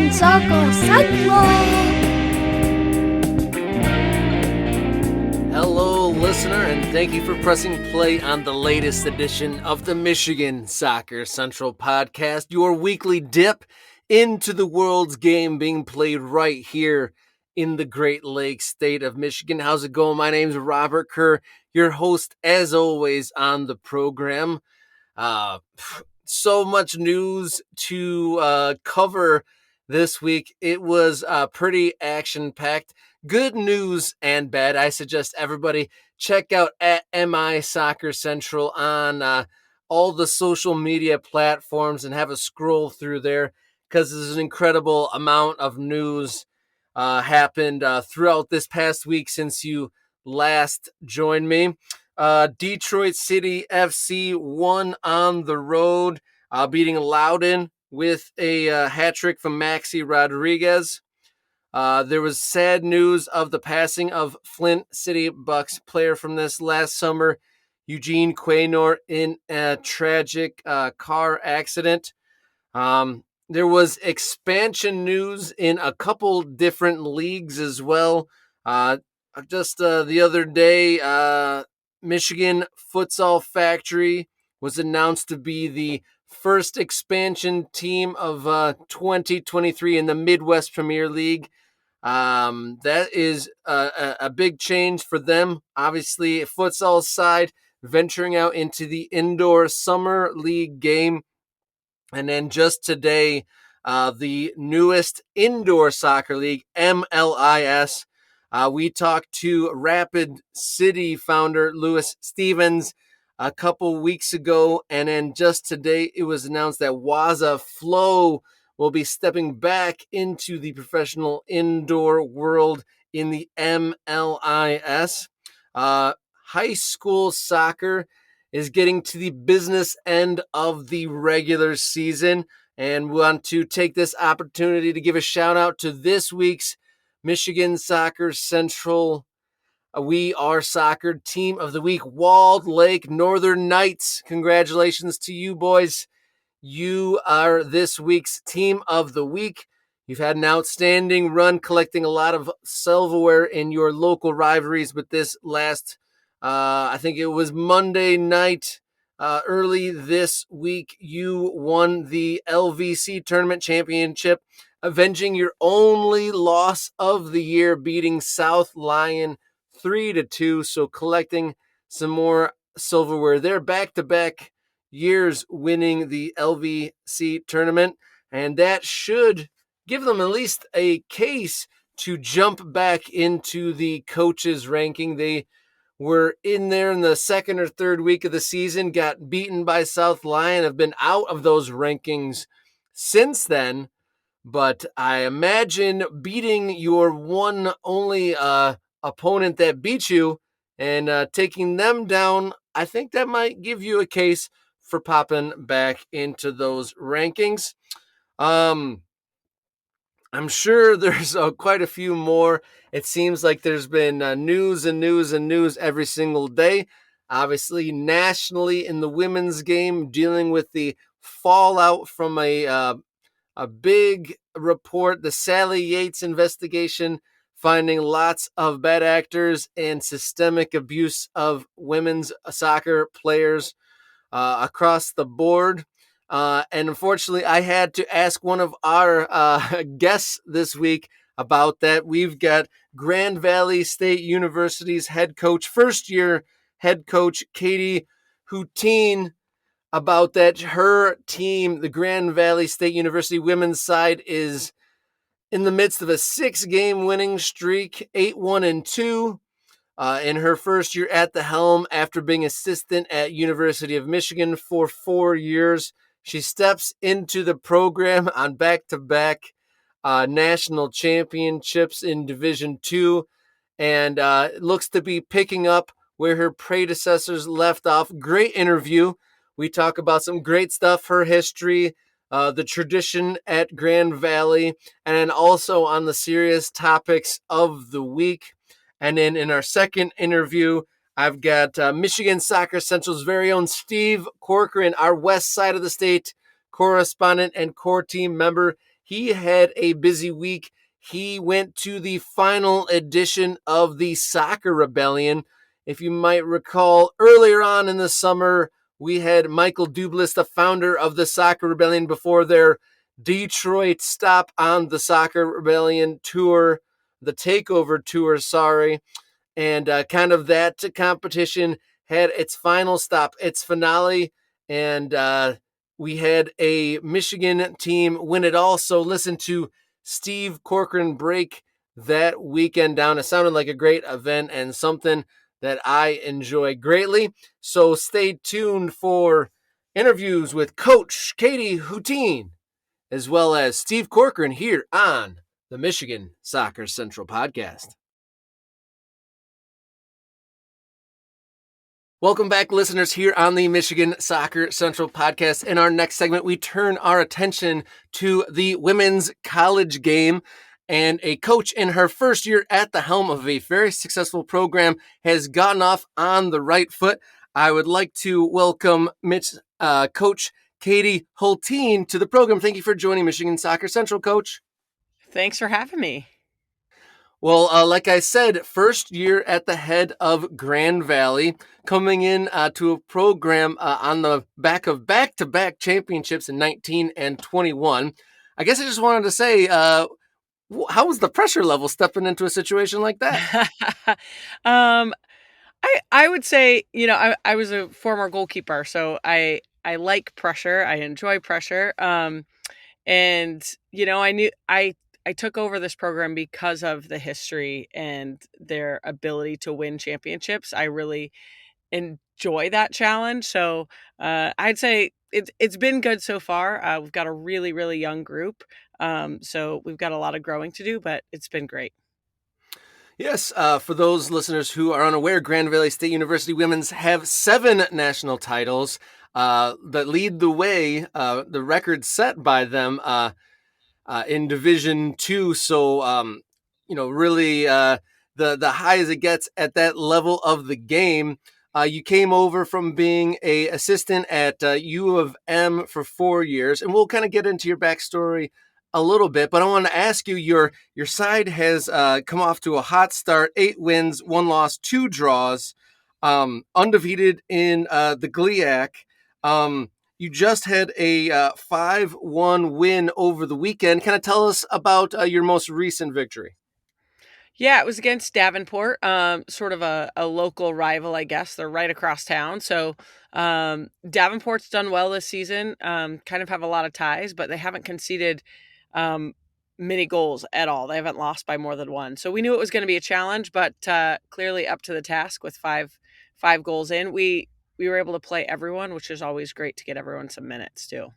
Michigan Soccer Central. Hello, listener, and thank you for pressing play on the latest edition of the Michigan Soccer Central podcast, your weekly dip into the world's game being played right here in the Great Lakes state of Michigan. How's it going? My name's Robert Kerr, your host, as always, on the program. So much news to cover this week. It was pretty action-packed. Good news and bad. I suggest everybody check out at MI Soccer Central on all the social media platforms and have a scroll through there because there's an incredible amount of news happened throughout this past week since you last joined me. Detroit City FC won on the road, beating Loudoun with a hat trick from Maxi Rodriguez. There was sad news of the passing of Flint City Bucks player from this last summer, Eugene Quaynor, in a tragic car accident. There was expansion news in a couple different leagues as well. Just the other day, Michigan Futsal Factory was announced to be the first expansion team of 2023 in the Midwest Premier League. That is a big change for them. Obviously, futsal side venturing out into the indoor summer league game. And then just today, the newest indoor soccer league, MLS. We talked to Rapid City founder Louis Stevens a couple weeks ago, and then just today it was announced that Waza Flow will be stepping back into the professional indoor world in the MLS. High school soccer is getting to the business end of the regular season, and we want to take this opportunity to give a shout out to this week's Michigan Soccer Central We Are Soccer Team of the Week, Walled Lake Northern Knights. Congratulations to you boys. You are this week's Team of the Week. You've had an outstanding run collecting a lot of silverware in your local rivalries, but this last, I think it was Monday night, early this week, you won the LVC Tournament Championship, avenging your only loss of the year, beating South Lyon 3-2. So collecting some more silverware there, back-to-back years winning the LVC tournament, and that should give them at least a case to jump back into the coaches ranking. They were in there in the second or third week of the season, got beaten by South Lyon, have been out of those rankings since then. But I imagine beating your one only opponent that beat you and taking them down, I think that might give you a case for popping back into those rankings. I'm sure there's quite a few more. It seems like there's been news and news and news every single day. Obviously, nationally in the women's game, dealing with the fallout from a big report, the Sally Yates investigation, finding lots of bad actors and systemic abuse of women's soccer players across the board. And unfortunately, I had to ask one of our guests this week about that. We've got Grand Valley State University's head coach, first-year head coach, Katie Hultin, about that. Her team, the Grand Valley State University women's side, is in the midst of a 6-game winning streak, 8-1-2. In her first year at the helm after being assistant at University of Michigan for 4 years. She steps into the program on back-to-back national championships in Division II, and looks to be picking up where her predecessors left off. Great interview. We talk about some great stuff, her history, the tradition at Grand Valley, and then also on the serious topics of the week. And then in our second interview, I've got Michigan Soccer Central's very own Steve Corcoran, our west side of the state correspondent and core team member. he had a busy week. He went to the final edition of the Soccer Rebellion. If you might recall, earlier on in the summer, we had Michael Dublis, the founder of the Soccer Rebellion, before their Detroit stop on the Soccer Rebellion tour, the Takeover tour, sorry. And kind of that competition had its final stop, its finale, and we had a Michigan team win it all. So listen to Steve Corcoran break that weekend down. It sounded like a great event and something that I enjoy greatly. So stay tuned for interviews with Coach Katie Hultin, as well as Steve Corcoran here on the Michigan Soccer Central podcast. Welcome back, listeners, here on the Michigan Soccer Central podcast. In our next segment, we turn our attention to the women's college game. And a coach in her first year at the helm of a very successful program has gotten off on the right foot. I would like to welcome Coach Katie Hultin to the program. Thank you for joining Michigan Soccer Central, Coach. Thanks for having me. Well, like I said, first year at the head of Grand Valley, coming in to a program on the back of back-to-back championships in 19 and 21. I guess I just wanted to say, how was the pressure level stepping into a situation like that? I would say, I was a former goalkeeper, so I like pressure. I enjoy pressure. And I took over this program because of the history and their ability to win championships. I really enjoy that challenge. So I'd say it's been good so far. We've got a really, really young group. So we've got a lot of growing to do, but it's been great. Yes, for those listeners who are unaware, Grand Valley State University women's have 7 national titles that lead the way, the record set by them in Division II. So, really the high as it gets at that level of the game. You came over from being a assistant at U of M for 4 years, and we'll kind of get into your backstory a little bit. But I want to ask you, your side has come off to a hot start: 8 wins, 1 loss, 2 draws, undefeated in the GLIAC. You just had a 5-1 win over the weekend. Kind of tell us about your most recent victory. Yeah, it was against Davenport, sort of a local rival, I guess. They're right across town. So Davenport's done well this season, kind of have a lot of ties, but they haven't conceded many goals at all. They haven't lost by more than 1. So we knew it was going to be a challenge, but clearly up to the task with five goals in. We were able to play everyone, which is always great to get everyone some minutes too.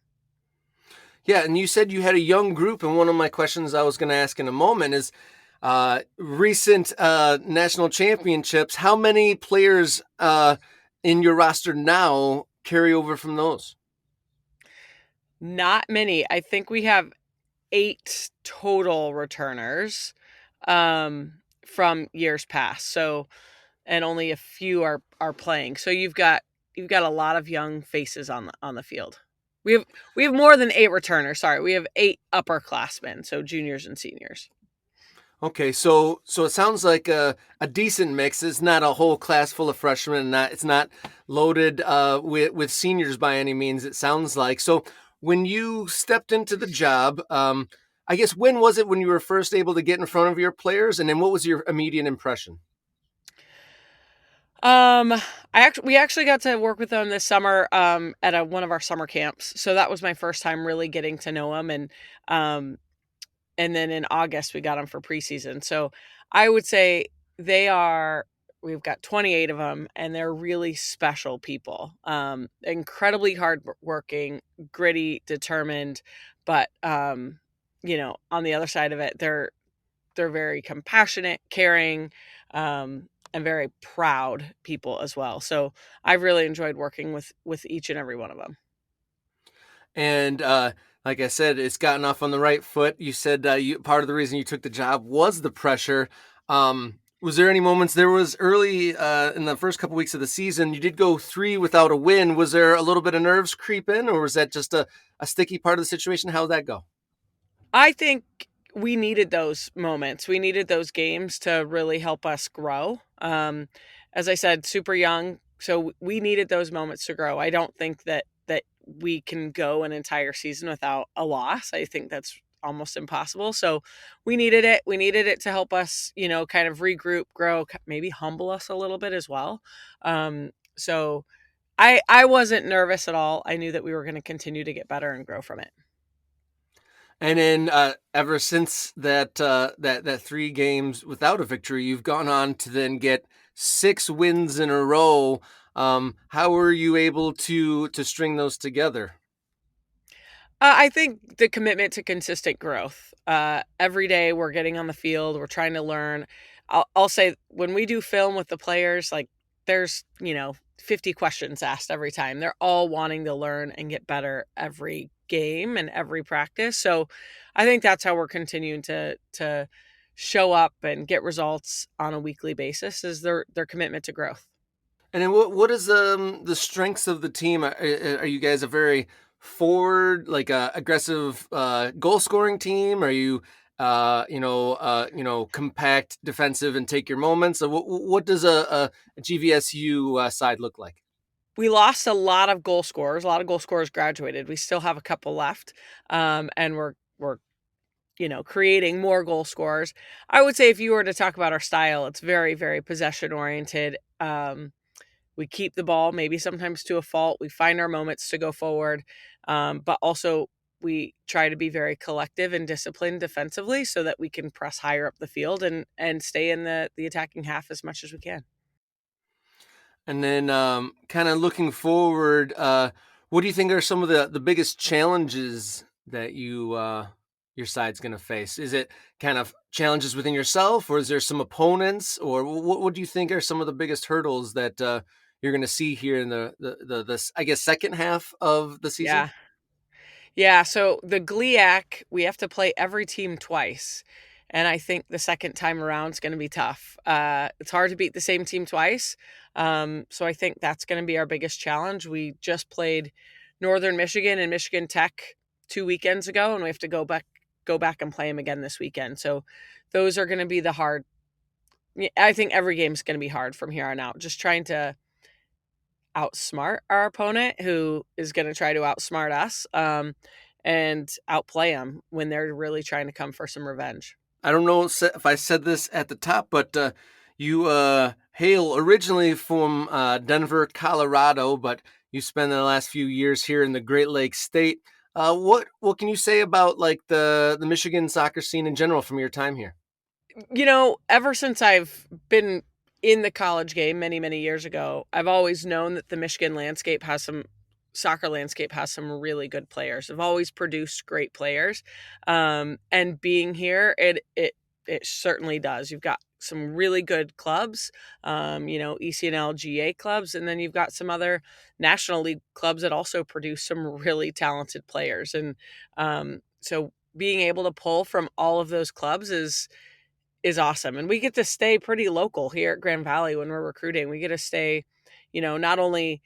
Yeah, and you said you had a young group, and one of my questions I was going to ask in a moment is recent national championships. How many players in your roster now carry over from those? Not many. I think we have 8 total returners from years past. So, and only a few are playing. So you've got a lot of young faces on the field. We have more than 8 returners. Sorry, we have 8 upperclassmen, so juniors and seniors. Okay, so it sounds like a decent mix. It's not a whole class full of freshmen, and it's not loaded with seniors by any means, it sounds like. So when you stepped into the job, I guess, when was it when you were first able to get in front of your players, and then what was your immediate impression? We actually got to work with them this summer at one of our summer camps. So that was my first time really getting to know them, and then in August we got them for preseason. So I would say we've got 28 of them, and they're really special people. Incredibly hardworking, gritty, determined, but on the other side of it, they're very compassionate, caring, and very proud people as well. So I've really enjoyed working with each and every one of them. And like I said, it's gotten off on the right foot. You said part of the reason you took the job was the pressure. Was there any moments, there was early in the first couple weeks of the season, you did go 3 without a win. Was there a little bit of nerves creep in, or was that just a sticky part of the situation? How did that go? I think we needed those moments. We needed those games to really help us grow. As I said, super young, so we needed those moments to grow. I don't think that we can go an entire season without a loss. I think that's almost impossible. So we needed it. We needed it to help us, kind of regroup, grow, maybe humble us a little bit as well. So I wasn't nervous at all. I knew that we were going to continue to get better and grow from it. And then ever since that 3 games without a victory, you've gone on to then get 6 wins in a row. How were you able to string those together? I think the commitment to consistent growth. Every day we're getting on the field, we're trying to learn. I'll say when we do film with the players, like there's 50 questions asked every time. They're all wanting to learn and get better every game and every practice. So I think that's how we're continuing to show up and get results on a weekly basis, is their commitment to growth. And then what is the strengths of the team? Are you guys a very forward, like aggressive goal scoring team? Are you compact defensive and take your moments? So what does a GVSU side look like? We lost a lot of goal scorers. A lot of goal scorers graduated. We still have a couple left, and we're creating more goal scorers. I would say if you were to talk about our style, it's very, very possession oriented. We keep the ball, maybe sometimes to a fault. We find our moments to go forward, but also we try to be very collective and disciplined defensively so that we can press higher up the field and stay in the attacking half as much as we can. And then kind of looking forward, what do you think are some of the biggest challenges that your side's going to face? Is it kind of challenges within yourself, or is there some opponents, or what do you think are some of the biggest hurdles that you're going to see here in the I guess second half of the season? Yeah. Yeah, so the GLIAC, we have to play every team twice. And I think the second time around is going to be tough. It's hard to beat the same team twice. So I think that's going to be our biggest challenge. We just played Northern Michigan and Michigan Tech 2 weekends ago, and we have to go back and play them again this weekend. So those are going to be the hard. I think every game is going to be hard from here on out. Just trying to outsmart our opponent, who is going to try to outsmart us, and outplay them when they're really trying to come for some revenge. I don't know if I said this at the top, but you hail originally from Denver, Colorado, but you spent the last few years here in the Great Lakes State. What can you say about like the Michigan soccer scene in general from your time here? Ever since I've been in the college game many, many years ago, I've always known that the Michigan soccer landscape has some really good players. I've always produced great players. And being here, it certainly does. You've got some really good clubs, ECNL, GA clubs, and then you've got some other National League clubs that also produce some really talented players. And so being able to pull from all of those clubs is awesome. And we get to stay pretty local here at Grand Valley when we're recruiting. We get to stay, not only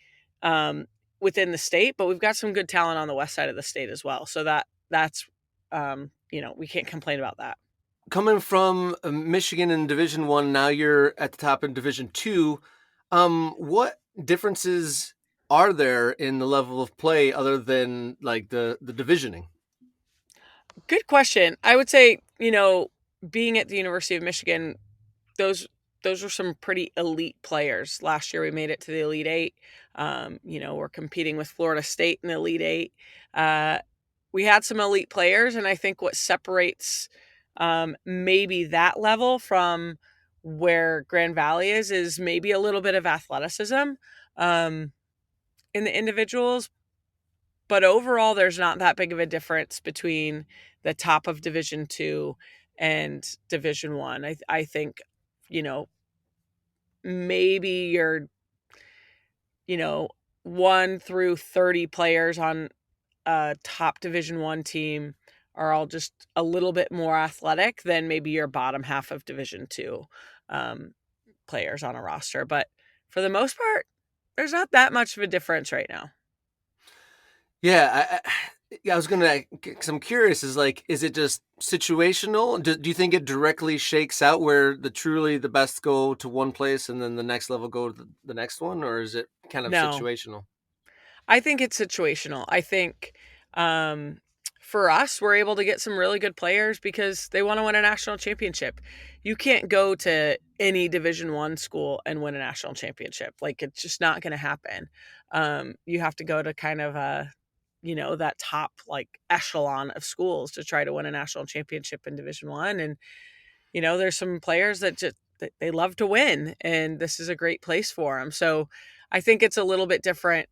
within the state, but we've got some good talent on the west side of the state as well. So that's we can't complain about that. Coming from Michigan in Division One, now you're at the top in Division Two. What differences are there in the level of play other than like the divisioning? Good question. I would say, being at the University of Michigan, those those were some pretty elite players. Last year we made it to the Elite Eight. We're competing with Florida State in the Elite Eight. We had some elite players, and I think what separates maybe that level from where Grand Valley is maybe a little bit of athleticism in the individuals. But overall, there's not that big of a difference between the top of Division Two and Division One. I think, maybe your, 1 through 30 players on a top Division One team are all just a little bit more athletic than maybe your bottom half of Division Two players on a roster. But for the most part, there's not that much of a difference right now. Yeah, Yeah, I was gonna, because I'm curious, is it just situational? Do you think it directly shakes out where truly the best go to one place and then the next level go to the next one, or is it kind of No, situational? I think it's situational. I think um, for us, we're able to get some really good players because they want to win a national championship. You can't go to any Division One school and win a national championship. Like it's just not going to happen. You have to go to kind of that top like echelon of schools to try to win a national championship in Division One. And there's some players that just they love to win, and this is a great place for them. So I think it's a little bit different.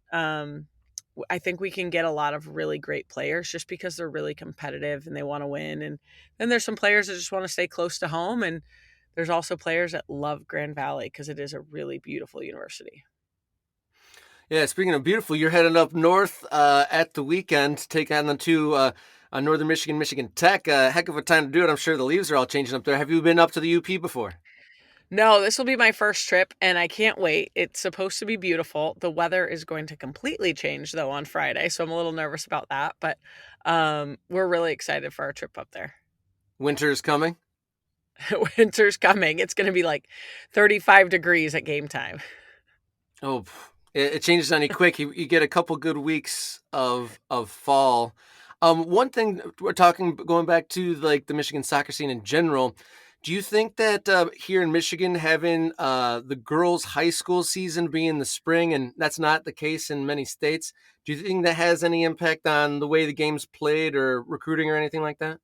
I think we can get a lot of really great players just because they're really competitive and they want to win. And then there's some players that just want to stay close to home. And there's also players that love Grand Valley because it is a really beautiful university. Yeah, speaking of beautiful, you're heading up north at the weekend to take on the two Northern Michigan, Michigan Tech. Heck of a time to do it. I'm sure the leaves are all changing up there. Have you been up to the UP before? No, this will be my first trip and I can't wait. It's supposed to be beautiful. The weather is going to completely change though on Friday, so I'm a little nervous about that, but we're really excited for our trip up there. Winter's coming. Winter's coming. It's going to be like 35 degrees at game time. Oh, it changes on you quick. You get a couple good weeks of fall. One thing we're talking, going back to like the Michigan soccer scene in general, do you think that here in Michigan, having the girls' high school season be in the spring, and that's not the case in many states, do you think that has any impact on the way the game's played or recruiting or anything like that?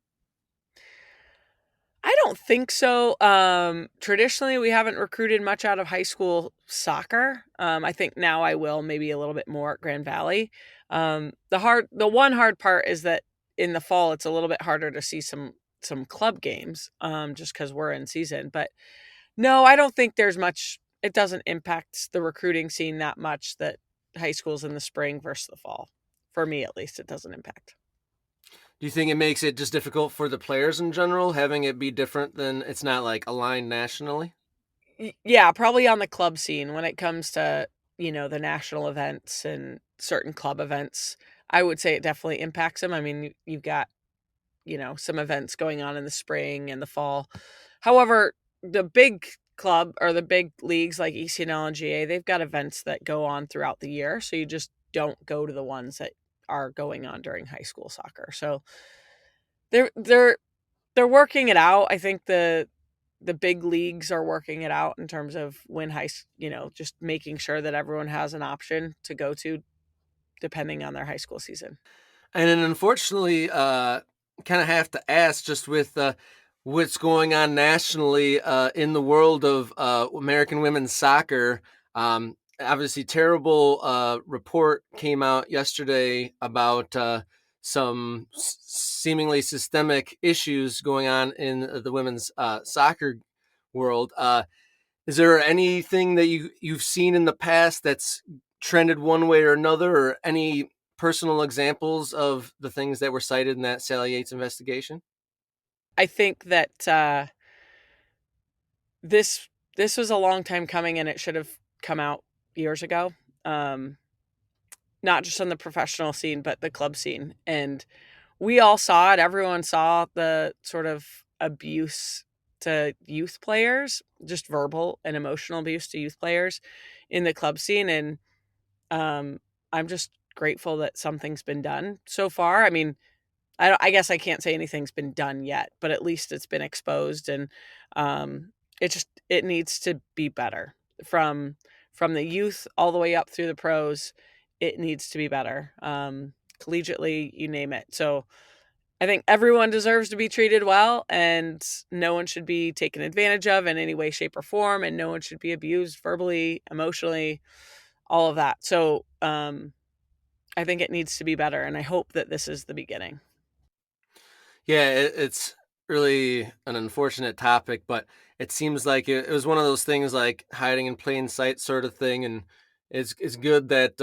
I don't think so. Traditionally, we haven't recruited much out of high school soccer. I think now I will maybe a little bit more at Grand Valley. The one hard part is that in the fall it's a little bit harder to see some club games, just because we're in season. But no, I don't think there's much. It doesn't impact the recruiting scene that much that high school's in the spring versus the fall. For me, at least, it doesn't impact. Do you think it makes it just difficult for the players in general, having it be different than it's not like aligned nationally? Yeah, probably on the club scene when it comes to, the national events and certain club events. I would say it definitely impacts them. I mean, you've got, some events going on in the spring and the fall. However, the big club or the big leagues like ECNL and GA, they've got events that go on throughout the year. So you just don't go to the ones that are going on during high school soccer. So they're they're they're working it out. I think the big leagues are working it out in terms of just making sure that everyone has an option to go to depending on their high school season. And then unfortunately, kind of have to ask just with what's going on nationally in the world of American women's soccer. Obviously, terrible report came out yesterday about some seemingly systemic issues going on in the women's soccer world. Is there anything that you've seen in the past that's trended one way or another, or any personal examples of the things that were cited in that Sally Yates investigation? I think that this was a long time coming and it should have come out years ago. Um, Not just on the professional scene, but the club scene. And we all saw it. Everyone saw the sort of abuse to youth players, just verbal and emotional abuse to youth players in the club scene. And I'm just grateful that something's been done so far. I mean, I guess I can't say anything's been done yet, but at least it's been exposed, and um, it needs to be better from the youth all the way up through the pros. It needs to be better, collegiately, you name it. So I think everyone deserves to be treated well, and no one should be taken advantage of in any way, shape, or form, and no one should be abused verbally, emotionally, all of that. So I think it needs to be better, and I hope that this is the beginning. Yeah, it's really an unfortunate topic, but it seems like it was one of those things like hiding in plain sight sort of thing. And it's good that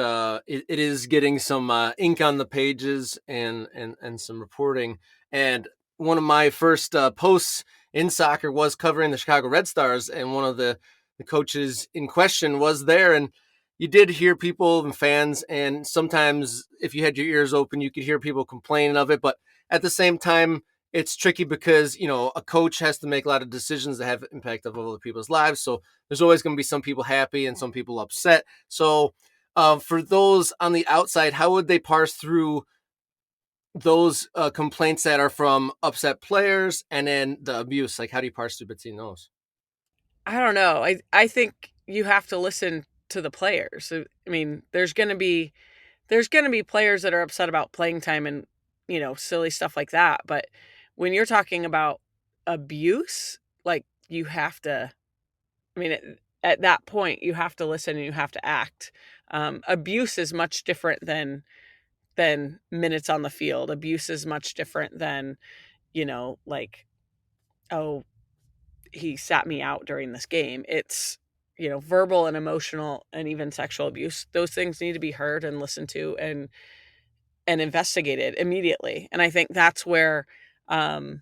it is getting some ink on the pages and some reporting. And one of my first posts in soccer was covering the Chicago Red Stars, and one of the coaches in question was there. And you did hear people and fans, and sometimes if you had your ears open, you could hear people complaining of it. But at the same time, it's tricky because a coach has to make a lot of decisions that have impact of other people's lives. So there's always going to be some people happy and some people upset. So for those on the outside, how would they parse through those complaints that are from upset players and then the abuse? Like, how do you parse through between those? I don't know. I think you have to listen to the players. I mean, there's going to be players that are upset about playing time and, silly stuff like that, but when you're talking about abuse, like, you have to, I mean, at that point you have to listen and you have to act. Abuse is much different than minutes on the field. Abuse is much different than, like, oh, he sat me out during this game. It's, verbal and emotional and even sexual abuse. Those things need to be heard and listened to and investigated immediately. And I think that's where um,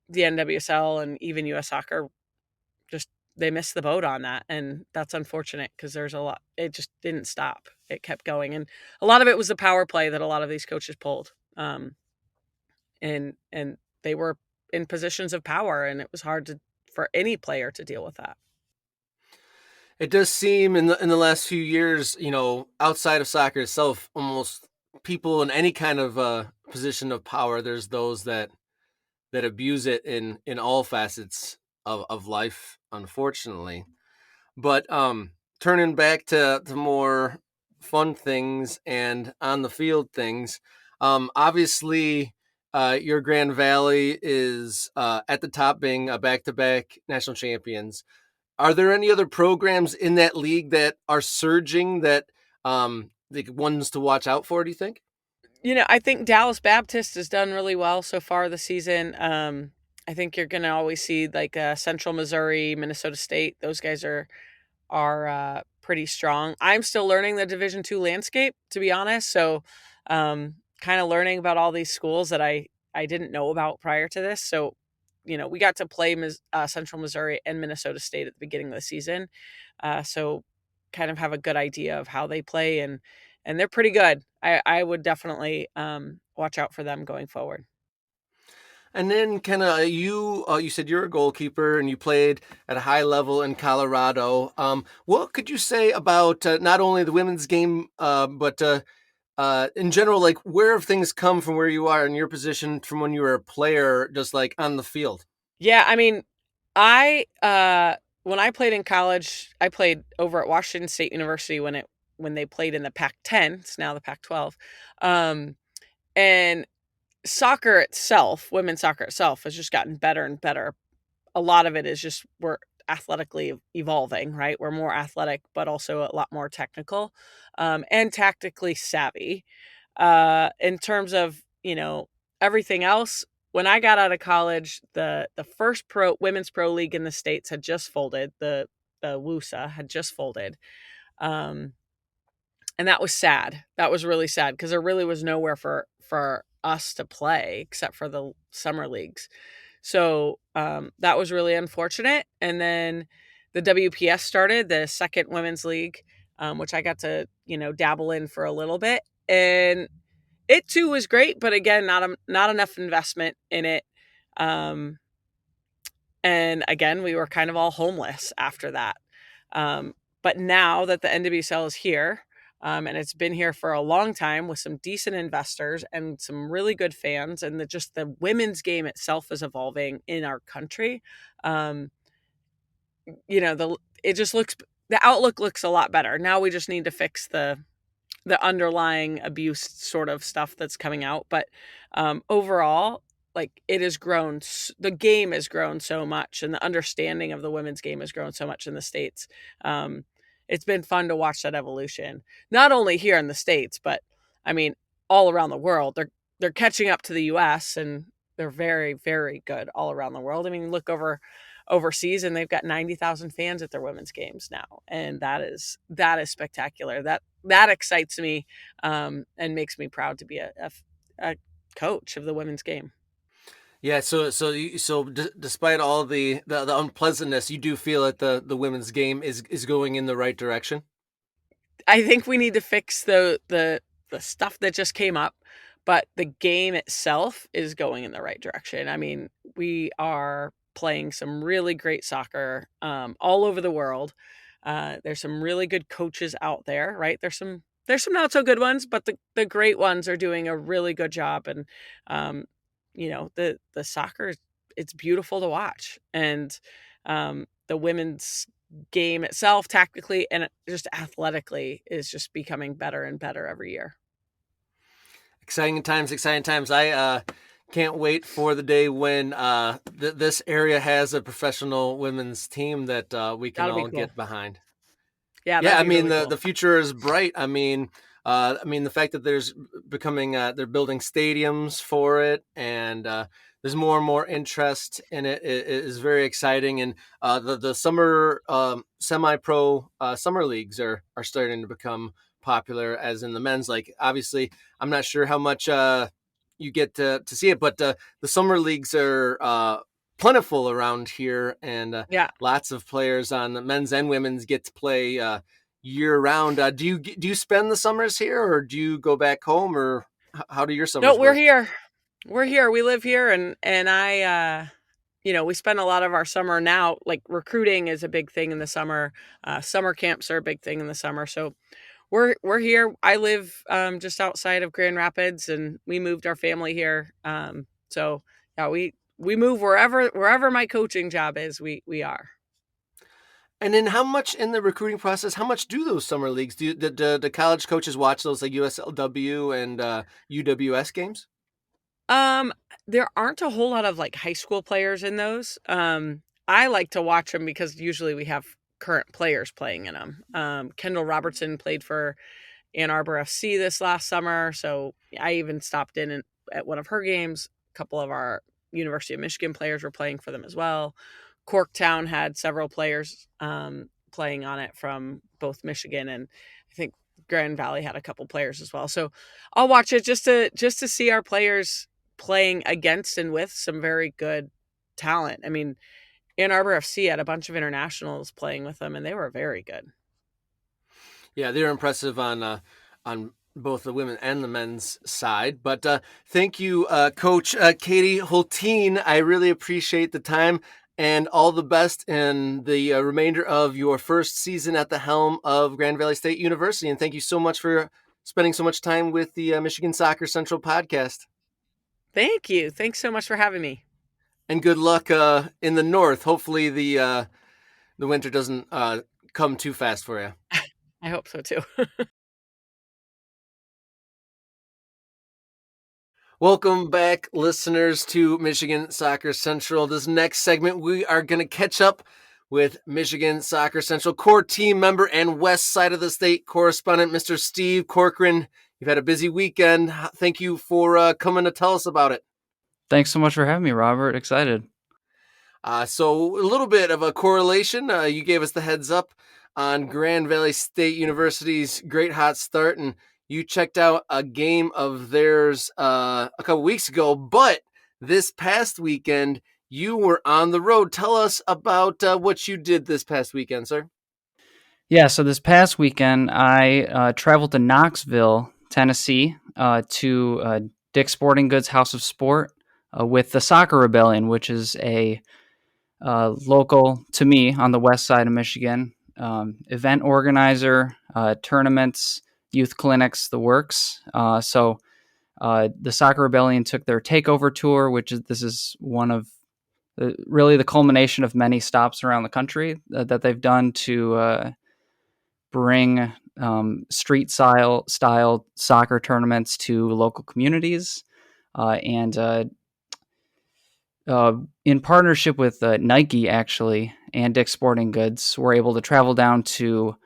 the NWSL and even US Soccer just they missed the boat on that, and that's unfortunate because there's a lot. It just didn't stop. It kept going, and a lot of it was the power play that a lot of these coaches pulled, and they were in positions of power, and it was hard for any player to deal with that. It does seem in the last few years, outside of soccer itself, almost people in any kind of position of power, there's those that abuse it in all facets of life, unfortunately. But turning back to more fun things and on the field things, obviously your Grand Valley is at the top, being a back-to-back national champions. Are there any other programs in that league that are surging that the ones to watch out for, do you think? I think Dallas Baptist has done really well so far this season. I think you're going to always see like Central Missouri, Minnesota State. Those guys are pretty strong. I'm still learning the Division II landscape, to be honest. So, kind of learning about all these schools that I didn't know about prior to this. So, we got to play Central Missouri and Minnesota State at the beginning of the season. So, kind of have a good idea of how they play, and they're pretty good. I would definitely watch out for them going forward. And then kind of you said you're a goalkeeper and you played at a high level in Colorado. What could you say about not only the women's game, but in general, like where have things come from where you are in your position from when you were a player, just like on the field? Yeah, I mean, I when I played in college, I played over at Washington State University when they played in the Pac-10. It's now the Pac-12. And soccer itself, women's soccer itself, has just gotten better and better. A lot of it is just we're athletically evolving, right? We're more athletic, but also a lot more technical, and tactically savvy. In terms of everything else, when I got out of college, the first women's pro league in the States had just folded. The WUSA had just folded. Um, and that was sad. That was really sad because there really was nowhere for us to play except for the summer leagues. So that was really unfortunate. And then the WPS started, the second women's league, which I got to dabble in for a little bit, and it too was great, but again, not enough investment in it. Um, and again, we were kind of all homeless after that. But now that the NWSL is here, and it's been here for a long time with some decent investors and some really good fans, and just the women's game itself is evolving in our country. Um, it just looks the outlook looks a lot better. Now we just need to fix the underlying abuse sort of stuff that's coming out. But overall, like it has grown, the game has grown so much, and the understanding of the women's game has grown so much in the States. It's been fun to watch that evolution, not only here in the States, but I mean, all around the world. They're catching up to the US, and they're very, very good all around the world. I mean, look overseas and they've got 90,000 fans at their women's games now, and that is spectacular. That excites me, and makes me proud to be a coach of the women's game. Yeah, despite all the unpleasantness, you do feel that the women's game is going in the right direction. I think we need to fix the stuff that just came up, but the game itself is going in the right direction. I mean, we are playing some really great soccer all over the world. There's some really good coaches out there, right? There's some not so good ones, but the great ones are doing a really good job. And the soccer, it's beautiful to watch, and the women's game itself, tactically and just athletically, is just becoming better and better every year. Exciting times, exciting times. I can't wait for the day when this area has a professional women's team that we can That'll be all cool. get behind. Yeah, Yeah, that'd I be mean really cool. the future is bright. The fact that there's becoming they're building stadiums for it, and there's more and more interest in it is very exciting. And the summer semi-pro summer leagues are starting to become popular, as in the men's. Like, obviously, I'm not sure how much you get to see it, but the summer leagues are plentiful around here, and Yeah. lots of players on the men's and women's get to play year round. Do you spend the summers here, or do you go back home, or how do your No, summers we're work? here. We're here. We live here, and I we spend a lot of our summer now. Like, recruiting is a big thing in the summer. Summer camps are a big thing in the summer. So we're here. I live just outside of Grand Rapids, and we moved our family here. So yeah, we move wherever my coaching job is. We are. And then, how much in the recruiting process? How much do those summer leagues do? The college coaches watch those, like USLW and UWS games? Um, there aren't a whole lot of, like, high school players in those. I like to watch them because usually we have current players playing in them. Kendall Robertson played for Ann Arbor FC this last summer, so I even stopped in at one of her games. A couple of our University of Michigan players were playing for them as well. Corktown had several players playing on it from both Michigan, and I think Grand Valley had a couple players as well. So I'll watch it just to see our players playing against and with some very good talent. I mean, Ann Arbor FC had a bunch of internationals playing with them, and they were very good. Yeah, they're impressive on both the women and the men's side. But thank you, Coach Katie Hultin. I really appreciate the time, and all the best in the remainder of your first season at the helm of Grand Valley State University. And thank you so much for spending so much time with the Michigan Soccer Central podcast. Thank you. Thanks so much for having me. And good luck in the north. Hopefully the winter doesn't come too fast for you. I hope so too. Welcome back, listeners, to Michigan Soccer Central. This next segment, we are going to catch up with Michigan Soccer Central core team member and west side of the state correspondent, Mr. Steve Corcoran. You've had a busy weekend. Thank you for coming to tell us about it. Thanks so much for having me, Robert. Excited. So a little bit of a correlation. You gave us the heads up on Grand Valley State University's great hot start, and you checked out a game of theirs a couple weeks ago. But this past weekend, you were on the road. Tell us about what you did this past weekend, sir. Yeah, so this past weekend, I traveled to Knoxville, Tennessee, to Dick's Sporting Goods House of Sport with the Soccer Rebellion, which is a local, to me, on the west side of Michigan, event organizer, tournaments, youth clinics, the works. So the Soccer Rebellion took their takeover tour, this is one of really the culmination of many stops around the country that they've done to bring street style soccer tournaments to local communities, and in partnership with Nike, actually, and Dick's Sporting Goods, we're able to travel down to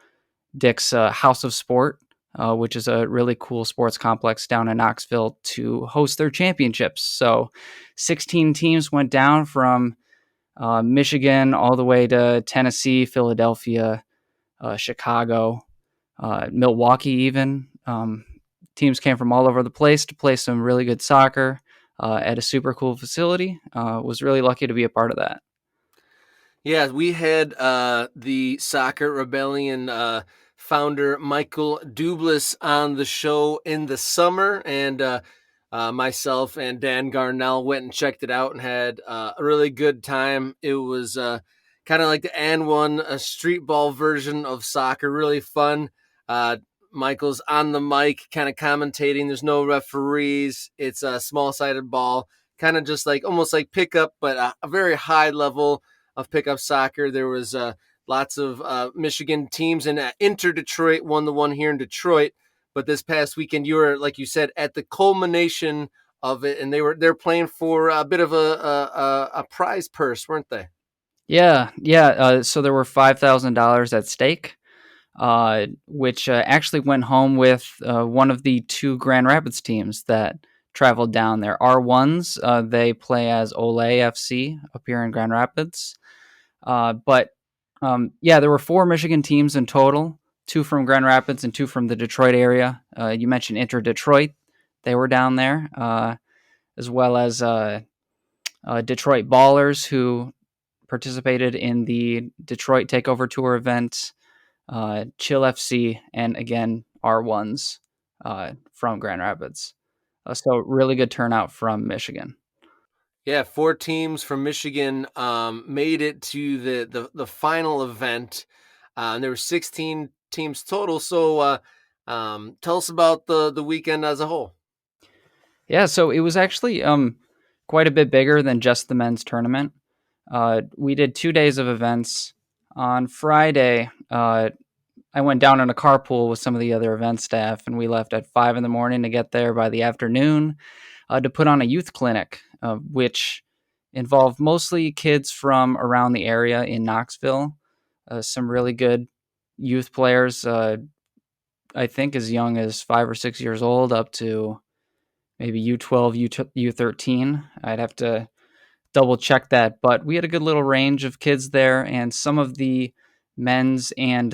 Dick's House of Sport, which is a really cool sports complex down in Knoxville, to host their championships. So 16 teams went down from Michigan all the way to Tennessee, Philadelphia, Chicago, Milwaukee even. Teams came from all over the place to play some really good soccer at a super cool facility. Was really lucky to be a part of that. Yeah, we had the Soccer Rebellion founder Michael Dublis on the show in the summer, and myself and Dan Garnell went and checked it out and had a really good time. It was kind of like the N1, a street ball version of soccer, really fun. Michael's on the mic, kind of commentating. There's no referees. It's a small-sided ball, kind of just like almost like pickup, but a very high level of pickup soccer. There was lots of Michigan teams, and Inter Detroit won the one here in Detroit. But this past weekend, you were, like you said, at the culmination of it, and they're playing for a bit of a prize purse, weren't they? Yeah. So there were $5,000 at stake, which actually went home with one of the two Grand Rapids teams that traveled down there. R1s, they play as Ole FC up here in Grand Rapids. But there were 4 Michigan teams in total, 2 from Grand Rapids and 2 from the Detroit area. You mentioned Inter Detroit. They were down there, as well as Detroit Ballers, who participated in the Detroit Takeover Tour event, Chill FC, and again, R1s from Grand Rapids. So really good turnout from Michigan. Yeah, 4 teams from Michigan made it to the final event. And there were 16 teams total. So tell us about the weekend as a whole. Yeah, so it was actually quite a bit bigger than just the men's tournament. We did 2 days of events. On Friday, I went down in a carpool with some of the other event staff, and we left at 5 a.m. to get there by the afternoon to put on a youth clinic, which involved mostly kids from around the area in Knoxville. Some really good youth players, I think as young as 5 or 6 years old, up to maybe U12, U13. I'd have to double check that, but we had a good little range of kids there, and some of the men's and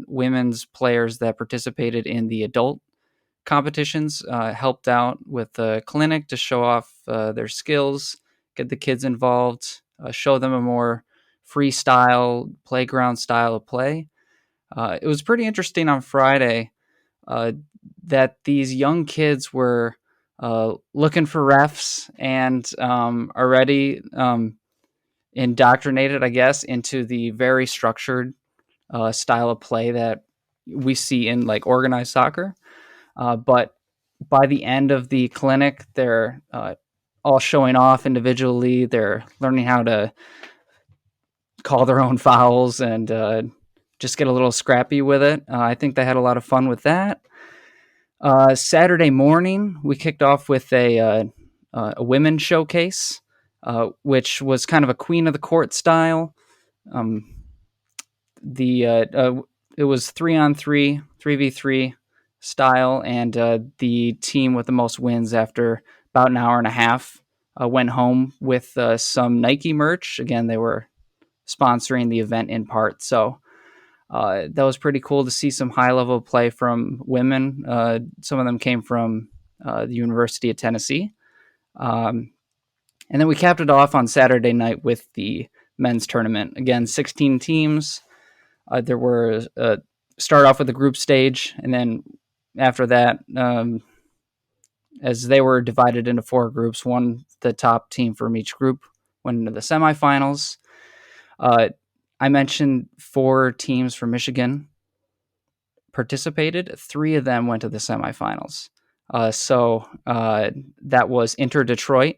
women's players that participated in the adult competitions helped out with the clinic to show off their skills, get the kids involved, show them a more freestyle playground style of play. It was pretty interesting on Friday that these young kids were looking for refs and already indoctrinated, I guess, into the very structured style of play that we see in like organized soccer. But by the end of the clinic, they're all showing off individually. They're learning how to call their own fouls and just get a little scrappy with it. I think they had a lot of fun with that. Saturday morning, we kicked off with a women's showcase, which was kind of a queen of the court style. It was 3-on-3, 3v3 style, and the team with the most wins after about an hour and a half went home with some Nike merch. Again, they were sponsoring the event in part, so that was pretty cool to see some high-level play from women. Some of them came from the University of Tennessee. And then we capped it off on Saturday night with the men's tournament. Again, 16 teams. There were start off with the group stage, and then after that, as they were divided into 4 groups, the top team from each group went into the semifinals. I mentioned 4 teams from Michigan participated. 3 of them went to the semifinals. So that was Inter Detroit,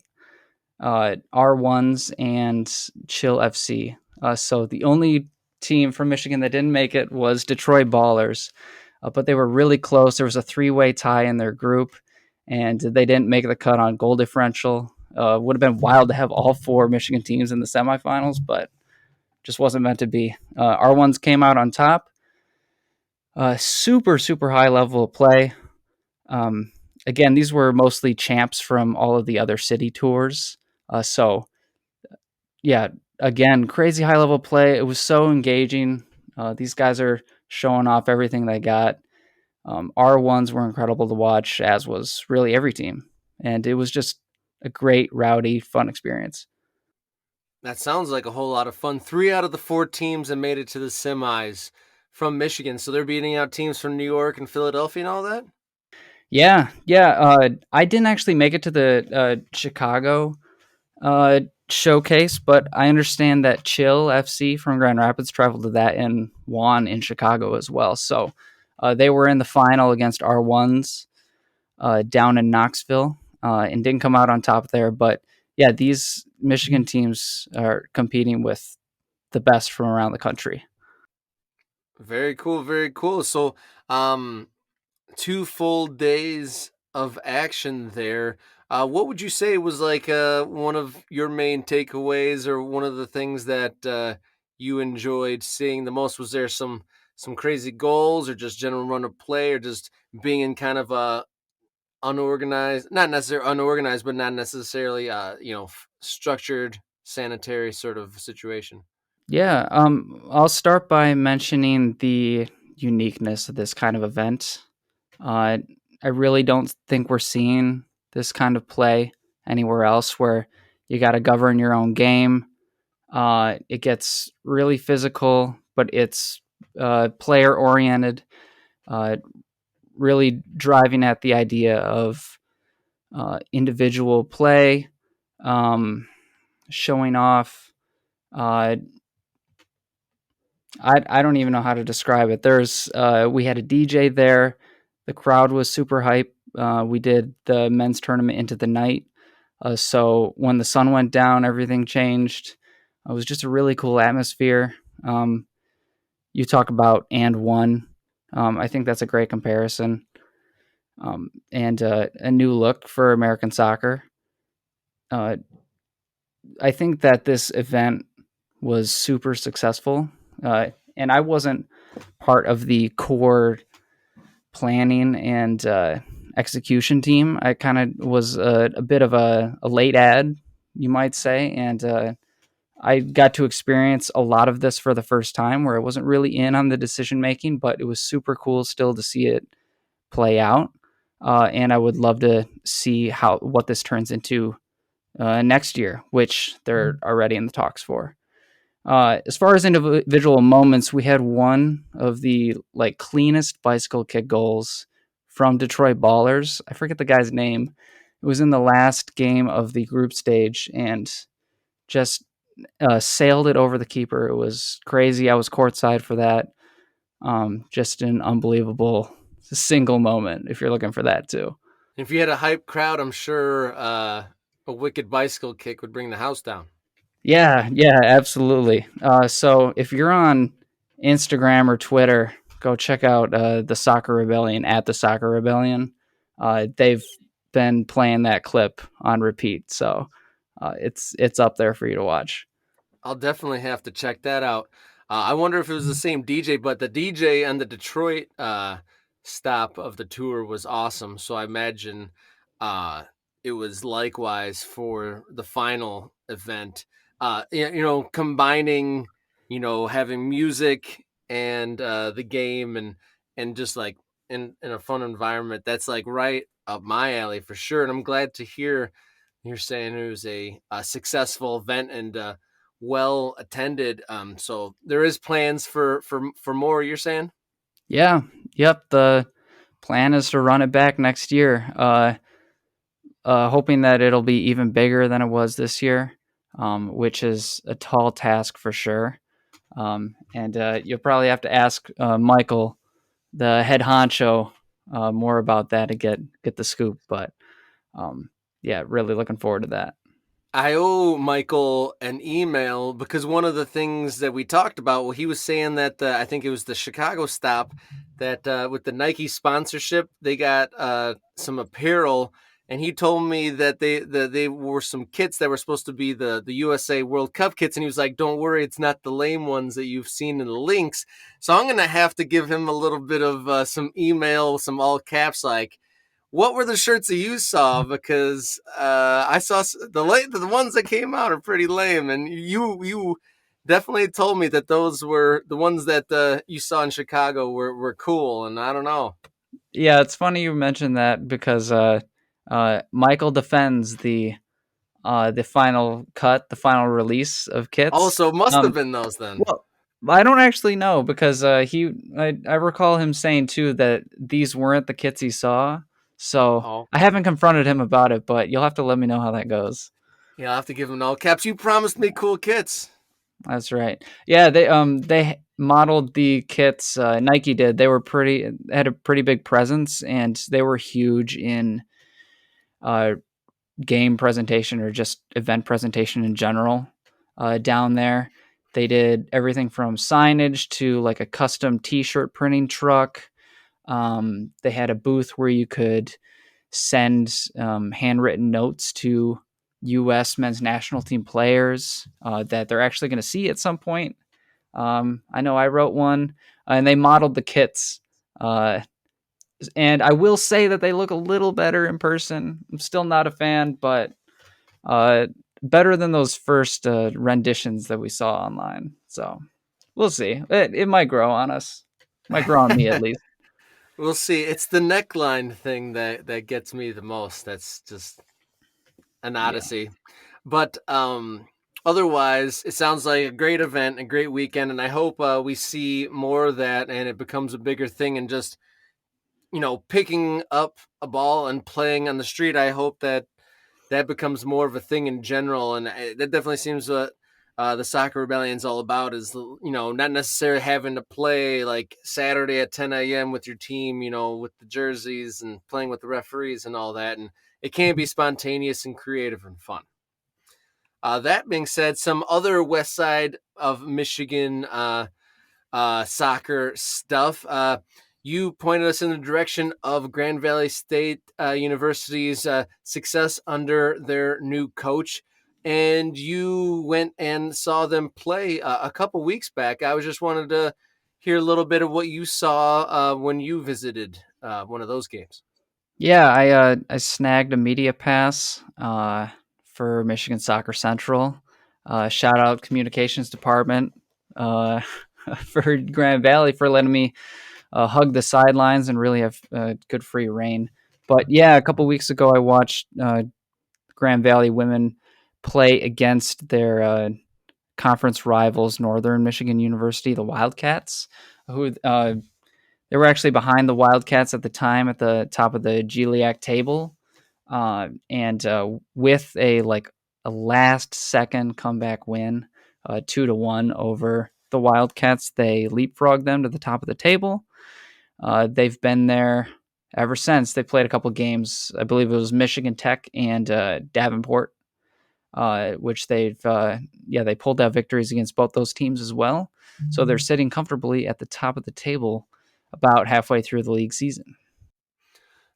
R1s, and Chill FC. So the only team from Michigan that didn't make it was Detroit Ballers, but they were really close. There was a 3-way tie in their group, and they didn't make the cut on goal differential. Would have been wild to have all 4 Michigan teams in the semifinals, but just wasn't meant to be. R1s came out on top. Super, super high level of play. Again, these were mostly champs from all of the other city tours. So, yeah, again, crazy high level play. It was so engaging. These guys are showing off everything they got. R1s were incredible to watch, as was really every team. And it was just a great, rowdy, fun experience. That sounds like a whole lot of fun. 3 out of the 4 teams that made it to the semis from Michigan. So they're beating out teams from New York and Philadelphia and all that? Yeah. I didn't actually make it to the Chicago showcase, but I understand that Chill FC from Grand Rapids traveled to that and won in Chicago as well. So they were in the final against R1s down in Knoxville and didn't come out on top there. But yeah, these Michigan teams are competing with the best from around the country. Very cool, very cool. So, 2 full days of action there. What would you say was like one of your main takeaways, or one of the things that you enjoyed seeing the most? Was there some crazy goals, or just general run of play, or just being in kind of a unorganized, not necessarily unorganized, but not necessarily structured, sanitary sort of situation? Yeah, I'll start by mentioning the uniqueness of this kind of event. Uh, I really don't think we're seeing this kind of play anywhere else where you got to govern your own game. It gets really physical, but it's player oriented, really driving at the idea of individual play, showing off. Uh, I don't even know how to describe it. We had a DJ there. The crowd was super hype. We did the men's tournament into the night. So when the sun went down, everything changed. It was just a really cool atmosphere. You talk about and one. I think that's a great comparison. And a new look for American soccer. I think that this event was super successful. And I wasn't part of the core planning and execution team. I kind of was a bit of a late ad, you might say. And I got to experience a lot of this for the first time where I wasn't really in on the decision making, but it was super cool still to see it play out. And I would love to see what this turns into next year, which they're already in the talks for. As far as individual moments, we had one of the cleanest bicycle kick goals from Detroit Ballers. I forget the guy's name. It was in the last game of the group stage and just sailed it over the keeper. It was crazy. I was courtside for that. Just an unbelievable single moment if you're looking for that too. If you had a hype crowd, I'm sure a wicked bicycle kick would bring the house down. Yeah, absolutely. So if you're on Instagram or Twitter, go check out the Soccer Rebellion at the Soccer Rebellion. They've been playing that clip on repeat, so it's up there for you to watch. I'll definitely have to check that out. I wonder if it was the same DJ, but the DJ on the Detroit stop of the tour was awesome. So I imagine it was likewise for the final event. Combining, having music and the game and just like in a fun environment. That's like right up my alley for sure. And I'm glad to hear you're saying it was a successful event and well attended. So there is plans for more, you're saying? Yeah, yep. The plan is to run it back next year. Hoping that it'll be even bigger than it was this year, which is a tall task for sure. And you'll probably have to ask Michael, the head honcho, more about that to get the scoop. But yeah, really looking forward to that. I owe Michael an email because one of the things that we talked about, well, he was saying that I think it was the Chicago stop that with the Nike sponsorship, they got some apparel. And he told me that they were some kits that were supposed to be the USA World Cup kits. And he was like, don't worry, it's not the lame ones that you've seen in the links. So I'm going to have to give him a little bit of some email, some all caps, like, what were the shirts that you saw? Because I saw the ones that came out are pretty lame. And you definitely told me that those were the ones that you saw in Chicago were cool. And I don't know. Yeah, it's funny you mentioned that because Michael defends the final cut, the final release of kits. Oh, so it must have been those then. Well, I don't actually know because I recall him saying too that these weren't the kits he saw. So Oh, I haven't confronted him about it, but you'll have to let me know how that goes. yeah, I'll have to give them all caps. You promised me cool kits. That's right. Yeah, they modeled the kits. Nike did. They were had a pretty big presence, and they were huge in uh, game presentation or just event presentation in general. Down there, they did everything from signage to like a custom T-shirt printing truck. They had a booth where you could send handwritten notes to U.S. men's national team players that they're actually going to see at some point. I know I wrote one, and they modeled the kits. And I will say that they look a little better in person. I'm still not a fan, but uh, better than those first renditions that we saw online. So we'll see. It might grow on us. Might grow on me at least. We'll see. It's the neckline thing that gets me the most. That's just an Yeah. odyssey. But otherwise, it sounds like a great event, a great weekend, and I hope we see more of that and it becomes a bigger thing and just picking up a ball and playing on the street. I hope that becomes more of a thing in general, and that definitely seems what the Soccer Rebellion's all about. Is not necessarily having to play like Saturday at 10 a.m. with your team, with the jerseys and playing with the referees and all that, and it can be spontaneous and creative and fun. That being said, some other West Side of Michigan soccer stuff. You pointed us in the direction of Grand Valley State University's success under their new coach, and you went and saw them play a couple weeks back. I was just wanted to hear a little bit of what you saw when you visited one of those games. Yeah, I snagged a media pass for Michigan Soccer Central. Shout out communications department uh, for Grand Valley for letting me hug the sidelines and really have good free reign. But yeah, a couple weeks ago I watched Grand Valley women play against their conference rivals, Northern Michigan University, the Wildcats, who they were actually behind the Wildcats at the time at the top of the GLIAC table, and with a last second comeback win, 2-1 over the Wildcats, they leapfrogged them to the top of the table. They've been there ever since. They played a couple games. I believe it was Michigan Tech and Davenport, which they pulled out victories against both those teams as well. So they're sitting comfortably at the top of the table about halfway through the league season.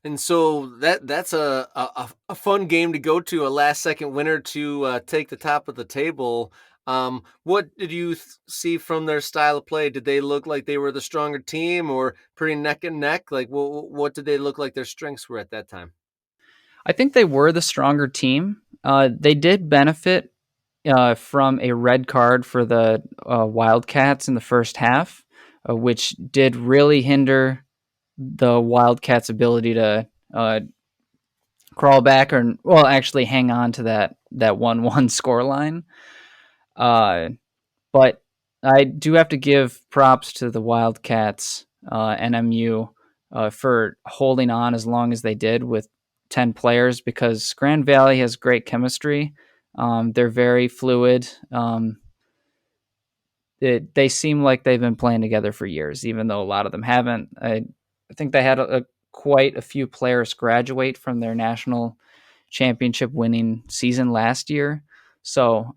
And so that's a fun game to go to, a last second winner to take the top of the table. What did you see from their style of play? Did they look like they were the stronger team or pretty neck and neck? Like what did they look like their strengths were at that time? I think they were the stronger team. They did benefit from a red card for the Wildcats in the first half, which did really hinder the Wildcats' ability to crawl back or actually hang on to that 1-1 score line. But I do have to give props to the Wildcats, NMU, for holding on as long as they did with 10 players because Grand Valley has great chemistry. They're very fluid. They seem like they've been playing together for years, even though a lot of them haven't. I think they had quite a few players graduate from their national championship winning season last year. So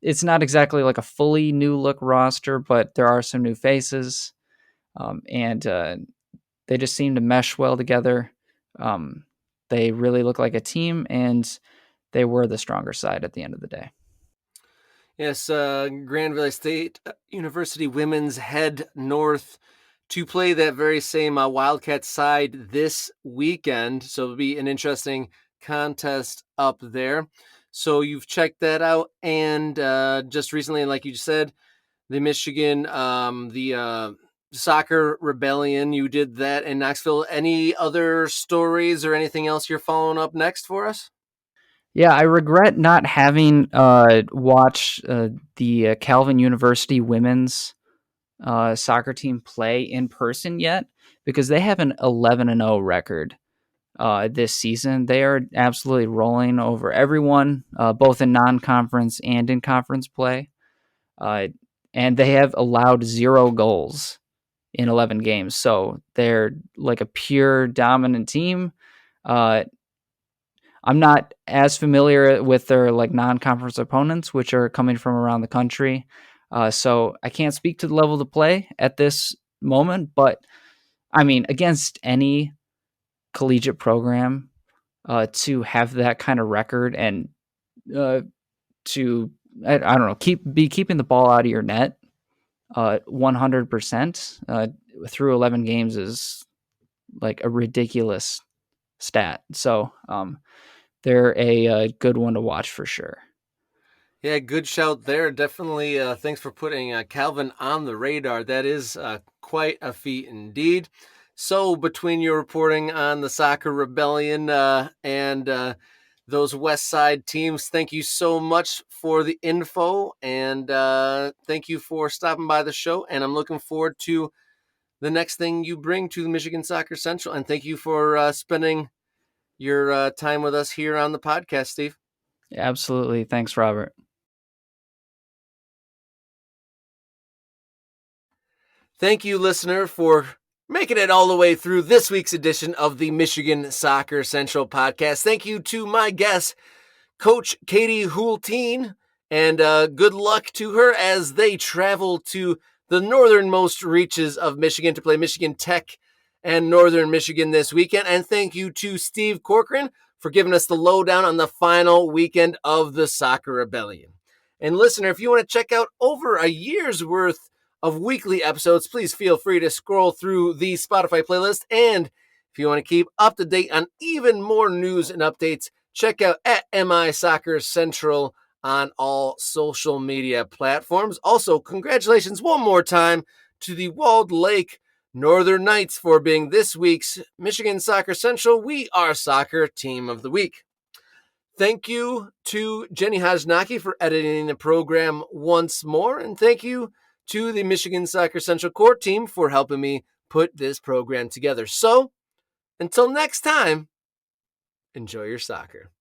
it's not exactly like a fully new look roster, but there are some new faces. And they just seem to mesh well together. They really look like a team, and they were the stronger side at the end of the day. Yes, Grand Valley State University women's head north to play that very same Wildcat side this weekend. So it'll be an interesting contest up there. So you've checked that out. And just recently, like you said, the Michigan, the Soccer Rebellion, you did that in Knoxville. Any other stories or anything else you're following up next for us? Yeah, I regret not having watched the Calvin University women's soccer team play in person yet, because they have an 11-0 record this season. They are absolutely rolling over everyone, both in non-conference and in conference play. Uh, and they have allowed 0 goals in 11 games. So they're like a pure dominant team. Uh, I'm not as familiar with their like non-conference opponents, which are coming from around the country. So I can't speak to the level of the play at this moment, but I mean, against any collegiate program, to have that kind of record and to I don't know, keeping the ball out of your net 100% through 11 games is like a ridiculous stat. So they're a good one to watch for sure. Yeah, good shout there. Definitely. Thanks for putting Calvin on the radar. That is quite a feat indeed. So between your reporting on the Soccer Rebellion and those West Side teams, thank you so much for the info, and thank you for stopping by the show. And I'm looking forward to the next thing you bring to the Michigan Soccer Central. And thank you for spending your time with us here on the podcast, Steve. Absolutely. Thanks, Robert. Thank you, listener, for making it all the way through this week's edition of the Michigan Soccer Central podcast. Thank you to my guest, Coach Katie Hultin, and good luck to her as they travel to the northernmost reaches of Michigan to play Michigan Tech and Northern Michigan this weekend. And thank you to Steve Corcoran for giving us the lowdown on the final weekend of the Soccer Rebellion. And listener, if you want to check out over a year's worth of weekly episodes, please feel free to scroll through the Spotify playlist. And if you want to keep up to date on even more news and updates, check out at MI Soccer Central on all social media platforms. Also, congratulations one more time to the Walled Lake Northern Knights for being this week's Michigan Soccer Central We Are Soccer Team of the Week. Thank you to Jenny Hajnaki for editing the program once more, and thank you to the Michigan Soccer Central core team for helping me put this program together. So, until next time, enjoy your soccer.